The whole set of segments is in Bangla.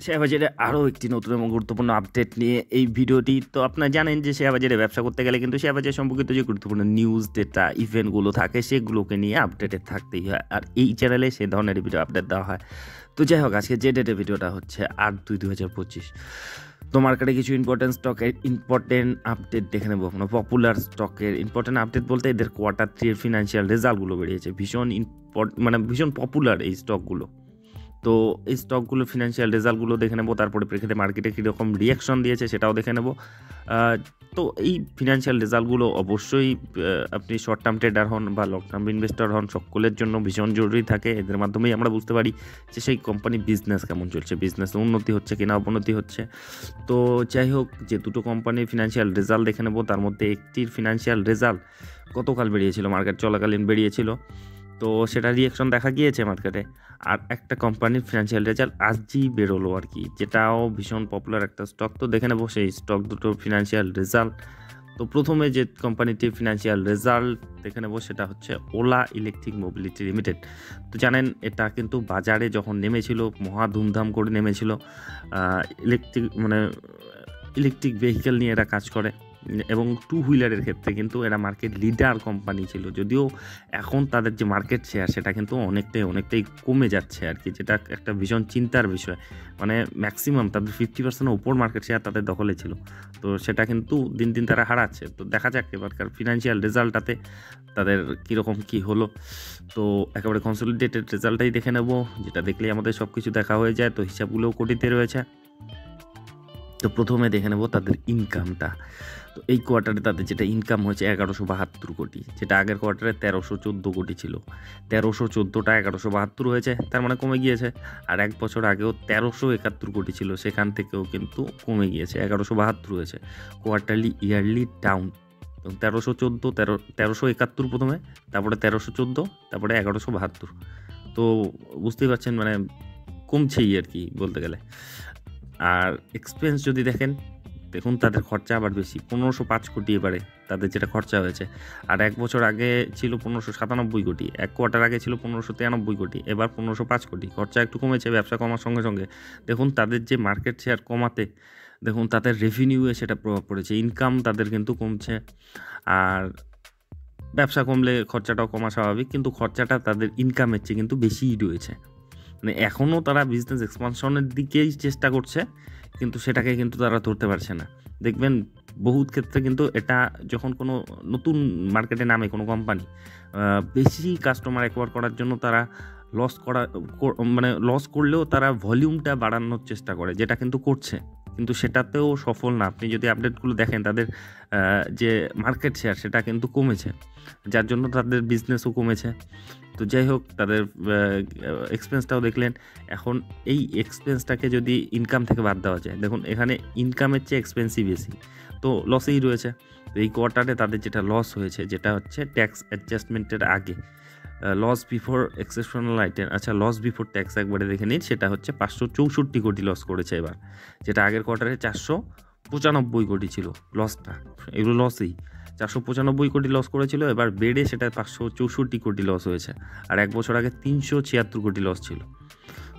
শেয়ার বাজারে আরও একটি নতুন এবং গুরুত্বপূর্ণ আপডেট নিয়ে এই ভিডিওটি। তো আপনারা জানেন যে শেয়ার বাজারে ব্যবসা করতে গেলে কিন্তু শেয়ার বাজার সম্পর্কিত যে গুরুত্বপূর্ণ নিউজ, ডেটা, ইভেন্টগুলো থাকে সেগুলোকে নিয়ে আপডেটেড থাকতেই হয়। আর এই চ্যানেলে সে ধরনের ভিডিও আপডেট দেওয়া হয়। তো যাই হোক, আজকে যে ডেটের ভিডিওটা হচ্ছে 8/2/2025। তো মার্কেটে কিছু স্টকের ইম্পর্টেন্ট আপডেট দেখে নেবো। মানে পপুলার স্টকের ইম্পর্টেন্ট আপডেট বলতে এদের Q3 এর ফিনান্সিয়াল রেজাল্টগুলো বেরিয়েছে। ভীষণ পপুলার এই স্টকগুলো। তো এই স্টকগুলো ফিনান্সিয়াল রেজাল্টগুলো দেখে নেবো, তার পরিপ্রেক্ষিতে মার্কেটে কীরকম রিয়াকশন দিয়েছে সেটাও দেখে নেব। তো এই ফিনান্সিয়াল রেজাল্টগুলো অবশ্যই আপনি শর্ট টার্ম ট্রেডার হন বা লং টার্ম ইনভেস্টর হন, সকলের জন্য ভীষণ জরুরি থাকে। এদের মাধ্যমেই আমরা বুঝতে পারি যে সেই কোম্পানির বিজনেস কেমন চলছে, বিজনেসে উন্নতি হচ্ছে কিনা অবনতি হচ্ছে। তো যাই হোক, যে দুটো কোম্পানির ফিনান্সিয়াল রেজাল্ট দেখে নেব, তার মধ্যে একটির ফিনান্সিয়াল রেজাল্ট গতকাল বেরিয়েছিল, মার্কেট চলাকালীন বেরিয়েছিল, তো সেটা রিয়াকশন দেখা গিয়েছে মার্কেটে। আর একটা কোম্পানির ফিনান্সিয়াল রেজাল্ট আজই বেরোলো আর কি, যেটাও ভীষণ পপুলার একটা স্টক। তো দেখে নেবো সেই স্টক দুটো ফিনান্সিয়াল রেজাল্ট। তো প্রথমে যে কোম্পানিটির ফিনান্সিয়াল রেজাল্ট দেখে নেবো সেটা হচ্ছে ওলা ইলেকট্রিক মোবিলিটি লিমিটেড। তো জানেন এটা কিন্তু বাজারে যখন নেমেছিল মহা ধুমধাম করে নেমেছিল। ইলেকট্রিক ভেহিকেল নিয়ে এরা কাজ করে এবং টু হুইলারের ক্ষেত্রে কিন্তু এরা মার্কেট লিডার কোম্পানি ছিল। যদিও এখন তাদের যে মার্কেট শেয়ার সেটা কিন্তু অনেকটাই কমে যাচ্ছে আর কি, যেটা একটা ভীষণ চিন্তার বিষয়। মানে ম্যাক্সিমাম তাদের 50%-এর উপর মার্কেট শেয়ার তাদের দখলে ছিল, তো সেটা কিন্তু দিন দিন তারা হারাচ্ছে। তো দেখা যাক এবারকার ফিনান্সিয়াল রেজাল্টটাতে তাদের কীরকম কী হলো। তো একেবারে কনসলিডেটেড রেজাল্টটাই দেখে নেব, যেটা দেখলেই আমাদের সব কিছু দেখা হয়ে যায়। তো হিসাবগুলোও কোটিতে রয়েছে। তো প্রথমে দেখে নেব তাদের ইনকামটা। তো এই কোয়ার্টারে তাদের যেটা ইনকাম হয়েছে 1172 কোটি, যেটা আগের কোয়ার্টারে 1314 কোটি ছিল। 1314টা 1172 হয়েছে, তার মানে কমে গিয়েছে। আর এক বছর আগেও 1371 কোটি ছিল, সেখান থেকেও কিন্তু কমে গিয়েছে, 1172 হয়েছে। Quarterly yearly down. 1371 প্রথমে, তারপরে 1314, তারপরে 1172। তো বুঝতেই পারছেন মানে কমছেই আর কি বলতে গেলে। আর এক্সপেন্স যদি দেখুন তাদের খরচা আবার বেশি, 1505 কোটি এবারে তাদের যেটা খরচা হয়েছে। আর এক বছর আগে ছিল 1597 কোটি, এক কোয়ার্টার আগে ছিল 1593 কোটি, এবার 1505 কোটি। খরচা একটু কমেছে ব্যবসা কমার সঙ্গে সঙ্গে। দেখুন তাদের যে মার্কেট শেয়ার কমাতে, দেখুন তাদের রেভিনিউয়ে সেটা প্রভাব পড়েছে, ইনকাম তাদের কিন্তু কমছে। আর ব্যবসা কমলে খরচাটাও কমা স্বাভাবিক, কিন্তু খরচাটা তাদের ইনকামের চেয়ে কিন্তু বেশিই রয়েছে। মানে এখনও তারা বিজনেস এক্সপানশনের দিকেই চেষ্টা করছে, কিন্তু সেটাকে কিন্তু তারা ধরতে পারছে না। দেখবেন বহুত ক্ষেত্রে কিন্তু এটা যখন কোনো নতুন মার্কেটে নামে কোনো কোম্পানি, বেশি কাস্টমার অ্যাকোয়ার করার জন্য তারা লস করলেও তারা ভলিউমটা বাড়ানোর চেষ্টা করে, যেটা কিন্তু করছে, কিন্তু সেটাতেও সফল না। আপনি যদি আপডেটগুলো দেখেন তাদের যে মার্কেট শেয়ার সেটা কিন্তু কমেছে, যার জন্য তাদের বিজনেসও কমেছে। তো যাই হোক, তাদের এক্সপেন্সটাও দেখলেন। এখন এই এক্সপেন্সটাকে যদি ইনকাম থেকে বাদ দেওয়া যায়, দেখুন এখানে ইনকামের চেয়ে এক্সপেন্সই বেশি, তো লসেই রয়েছে। তো এই কোয়ার্টারে তাদের যেটা লস হয়েছে, যেটা হচ্ছে ট্যাক্স অ্যাডজাস্টমেন্টের আগে, লস বিফোর এক্সেপশনাল আইটেম, আচ্ছা লস বিফোর ট্যাক্স একবারে দেখে নিন, সেটা হচ্ছে 564 কোটি লস করেছে এবার, যেটা আগের কোয়ার্টারে 495 কোটি ছিল লসটা। এগুলো লসই, 495 কোটি লস করেছিল, এবার বেড়ে সেটা 564 কোটি লস হয়েছে। আর এক বছর আগে 376 কোটি লস ছিল।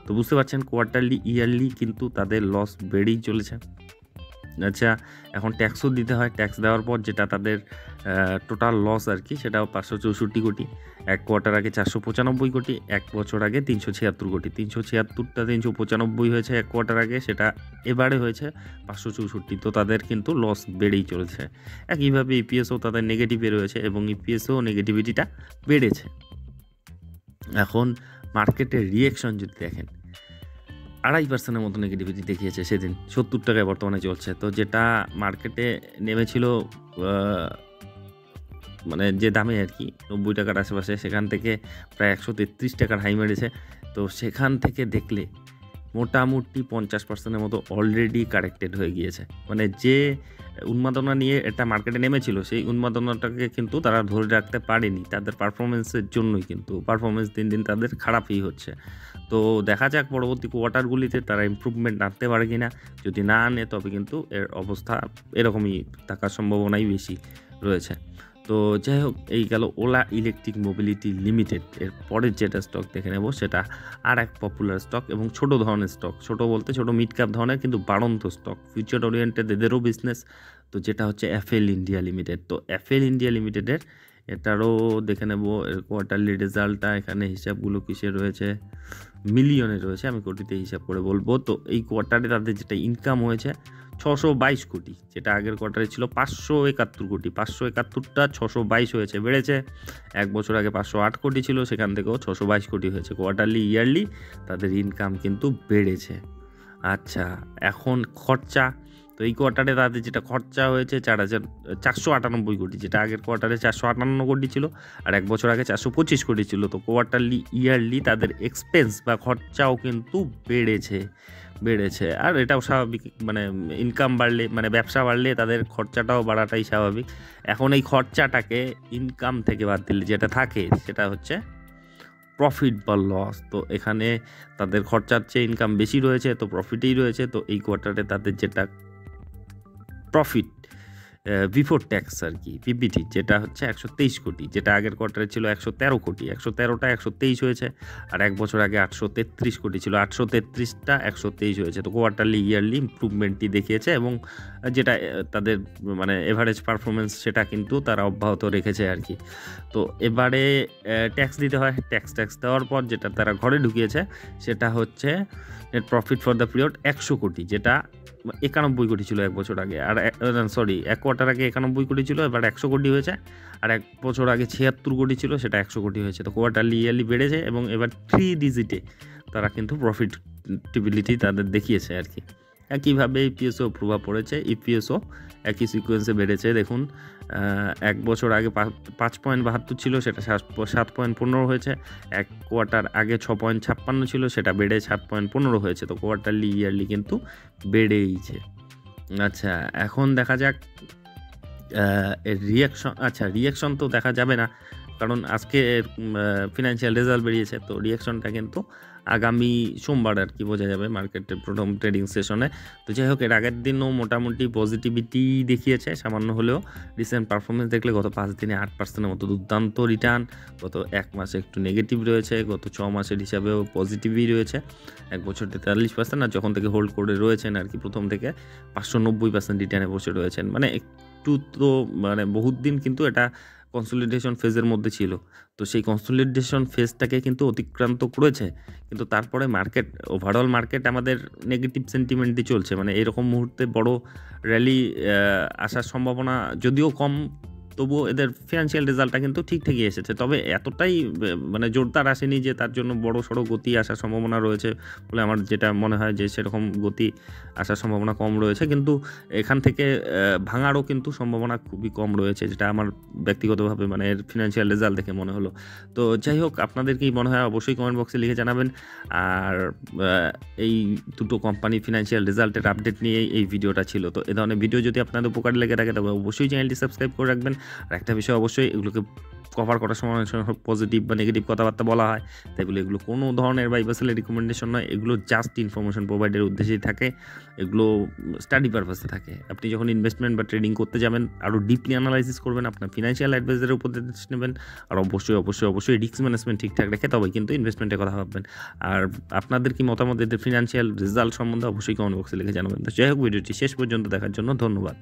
তো বুঝতে পারছেন কোয়ার্টারলি ইয়ারলি কিন্তু তাদের লস বেড়েই চলেছে। আচ্ছা, এখন ট্যাক্সও দিতে হয়, ট্যাক্স দেওয়ার পর যেটা তাদের টোটাল লস আর কি, সেটাও 564 কোটি। এক কোয়ার্টার আগে 495 কোটি, এক বছর আগে 376 কোটি। 376টা 395 হয়েছে এক কোয়ার্টার আগে, সেটা এবারে হয়েছে 564। তো তাদের কিন্তু লস বেড়েই চলেছে। একইভাবে ইপিএসও তাদের নেগেটিভে রয়েছে এবং ইপিএসও নেগেটিভিটিটা বেড়েছে। এখন মার্কেটের রিয়েকশন যদি দেখেন, 2.5% মতো নেগেটিভিটি দেখিয়েছে সেদিন, 70 টাকায় বর্তমানে চলছে। তো যেটা মার্কেটে নেমেছিল মানে যে দামে আর কি 90 টাকার আশেপাশে, সেখান থেকে প্রায় 133 টাকার হাই মেরেছে। তো সেখান থেকে দেখলে মোটামুটি 50%-এর মতো অলরেডি কারেক্টেড হয়ে গিয়েছে। মানে যে উন্মাদনা নিয়ে এটা মার্কেটে নেমেছিল, সেই উন্মাদনাটাকে কিন্তু তারা ধরে রাখতে পারেনি তাদের পারফরমেন্সের জন্যই, কিন্তু পারফরমেন্স দিন দিন তাদের খারাপই হচ্ছে। তো দেখা যাক পরবর্তী কোয়ার্টারগুলিতে তারা ইমপ্রুভমেন্ট আনতে পারে কিনা। যদি না আনে তবে কিন্তু এর অবস্থা এরকমই থাকার সম্ভাবনাই বেশি রয়েছে। তো যাই হোক, এই গেল ওলা ইলেকট্রিক মোবিলিটি লিমিটেড। এর পরের যেটা স্টক দেখে নেব সেটা আর এক পপুলার স্টক এবং ছোট ধরনের স্টক, ছোট বলতে ছোট মিড ক্যাপ ধরনের কিন্তু বাড়ন্ত স্টক, ফিউচার ওরিয়েন্টেড এদেরও বিজনেস। তো যেটা হচ্ছে এফএল ইন্ডিয়া লিমিটেড। তো এফএল ইন্ডিয়া লিমিটেডের এটারও দেখে নেব এর কোয়ার্টারলি রেজাল্টটা। এখানে হিসাবগুলো কিসে রয়েছে, মিলিয়নে রয়েছে, আমি কোটিতে হিসাব করে বলবো। তো এই কোয়ার্টারে তাদের যেটা ইনকাম হয়েছে 622 কোটি, যেটা আগের কোয়ার্টারে ছিল 571 কোটি। 571টা 622 হয়েছে, বেড়েছে। এক বছর আগে 508 কোটি ছিল, সেখান থেকেও 622 কোটি হয়েছে। কোয়ার্টারলি ইয়ারলি তাদের ইনকাম কিন্তু বেড়েছে। আচ্ছা, এখন খরচা। তো এই কোয়ার্টারে তাদের যেটা খরচা হয়েছে 4,498 কোটি, যেটা আগের কোয়ার্টারে 458 কোটি ছিল, আর এক বছর আগে 425 কোটি ছিল। তো কোয়ার্টারলি ইয়ারলি তাদের এক্সপেন্স বা খরচাও কিন্তু বেড়েছে। আর এটাও স্বাভাবিক, মানে ইনকাম বাড়লে, মানে ব্যবসা বাড়লে তাদের খরচাটাও বাড়াটাই স্বাভাবিক। এখন এই খরচাটাকে ইনকাম থেকে বাদ দিলে যেটা থাকে সেটা হচ্ছে প্রফিট বা লস। তো এখানে তাদের খরচার চেয়ে ইনকাম বেশি রয়েছে, তো প্রফিটেই রয়েছে। তো এই কোয়ার্টারে তাদের যেটা প্রফিট বিফোর ট্যাক্স আর কি, পিবিটি, যেটা হচ্ছে 123 কোটি, যেটা আগের কোয়ার্টারে ছিল 113 কোটি। 113টা 123 হয়েছে, আর এক বছর আগে 833 কোটি ছিল, 833টা 123 হয়েছে। তো কোয়ার্টারলি ইয়ারলি ইমপ্রুভমেন্টটি দেখিয়েছে, এবং যেটা তাদের মানে এভারেজ পারফরমেন্স সেটা কিন্তু তারা অব্যাহত রেখেছে আর কি। তো এবারে ট্যাক্স দিতে হয়, ট্যাক্স দেওয়ার পর যেটা তারা ঘরে ঢুকিয়েছে সেটা হচ্ছে net profit for the period 100 কোটি, যেটা 91 কোটি ছিল এক বছর আগে। আর এক কোয়ার্টার আগে 91 কোটি ছিল, এবার 100 কোটি হয়েছে। আর এক বছর আগে 76 কোটি ছিল, সেটা 100 কোটি হয়েছে। তো কোয়ার্টারলি ইয়ারলি বেড়েছে, এবং এবার 3 ডিজিটে তারা কিন্তু প্রফিটেবিলিটি তাদের দেখিয়েছে আর কি। একইভাবে ইপিএসও প্রভাব পড়েছে, ইপিএসও একই সিকোয়েন্সে বেড়েছে। দেখুন, এক বছর আগে 5.72 ছিল, সেটা 7.15 হয়েছে। এক কোয়ার্টার আগে 6.56 ছিল, সেটা বেড়ে 7.15 হয়েছে। তো কোয়ার্টারলি ইয়ারলি কিন্তু বেড়েইছে। আচ্ছা, এখন দেখা যাক এর রিয়াকশন। আচ্ছা, রিয়াকশন তো দেখা যাবে না, কারণ আজকে ফিনান্সিয়াল রেজাল্ট বেরিয়েছে। তো রিয়াকশনটা কিন্তু আগামী সোমবার আর কি বোঝা যাবে মার্কেটের প্রথম ট্রেডিং সেশনে। তো যাই হোক, এর আগের দিনও মোটামুটি পজিটিভিটি দেখিয়েছে সামান্য হলেও। রিসেন্ট পারফরমেন্স দেখলে গত 5 দিনে 8%-এর মতো দুর্দান্ত রিটার্ন, গত এক মাসে একটু নেগেটিভ রয়েছে, গত 6 মাসের হিসাবেও পজিটিভই রয়েছে, এক বছর 43%। আর যখন থেকে হোল্ড করে রয়েছেন আর কি, প্রথম থেকে 590% রিটার্নে বসে রয়েছেন। মানে একটু তো মানে বহুত দিন কিন্তু এটা কনসলিডেশন ফেজের মধ্যে ছিল। তো সেই কনসলিডেশন ফেজটাকে কিন্তু অতিক্রান্ত করেছে, কিন্তু তারপরে ওভারঅল মার্কেট আমাদের নেগেটিভ সেন্টিমেন্ট দিয়ে চলছে। মানে এরকম মুহূর্তে বড় র্যালি আসার সম্ভাবনা যদিও কম, তবুও এদের ফিনান্সিয়াল রেজাল্টটা কিন্তু ঠিকঠাকই এসেছে। তবে এতটাই মানে জোরদার আসেনি যে তার জন্য বড় সড়ো গতি আসার সম্ভাবনা রয়েছে বলে আমার যেটা মনে হয়, যে সেরকম গতি আসার সম্ভাবনা কম রয়েছে। কিন্তু এখান থেকে ভাঙারও কিন্তু সম্ভাবনা খুবই কম রয়েছে, যেটা আমার ব্যক্তিগতভাবে মানে এর ফিনান্সিয়াল রেজাল্ট দেখে মনে হলো। তো যাই হোক, আপনাদের কি মনে হয় অবশ্যই কমেন্ট বক্সে লিখে জানাবেন। আর এই দুটো কোম্পানি ফিনান্সিয়াল রেজাল্টের আপডেট নিয়ে এই ভিডিওটা ছিল। তো এই ধরনের ভিডিও যদি আপনাদের উপকার লেগে থাকে তবে অবশ্যই চ্যানেলটি সাবস্ক্রাইব করে রাখবেন। আর একটা বিষয় অবশ্যই, এগুলোকে কভার করার সময় পজিটিভ বা নেগেটিভ কথাবার্তা বলা হয়, তাই বলে এগুলো কোনো ধরনের বা ইনভেস্টমেন্ট রিকমেন্ডেশন নয়। এগুলো জাস্ট ইনফরমেশন প্রোভাইডের উদ্দেশ্যেই থাকে, এগুলো স্টাডি পারপাসে থাকে। আপনি যখন ইনভেস্টমেন্ট বা ট্রেডিং করতে যাবেন, আরও ডিপলি অ্যানালাইসিস করবেন, আপনার ফিনান্সিয়াল অ্যাডভাইজারের উপদেশ নেবেন, আর অবশ্যই রিস্ক ম্যানেজমেন্ট ঠিকঠাক রেখে তবেই কিন্তু ইনভেস্টমেন্টের কথা ভাববেন। আর আপনাদের কি মতামত এদের ফিনান্সিয়াল রেজাল্ট সম্বন্ধে অবশ্যই কমেন্ট বক্সে লিখে জানাবেন। তো যাই হোক, ভিডিওটি শেষ পর্যন্ত দেখার জন্য ধন্যবাদ।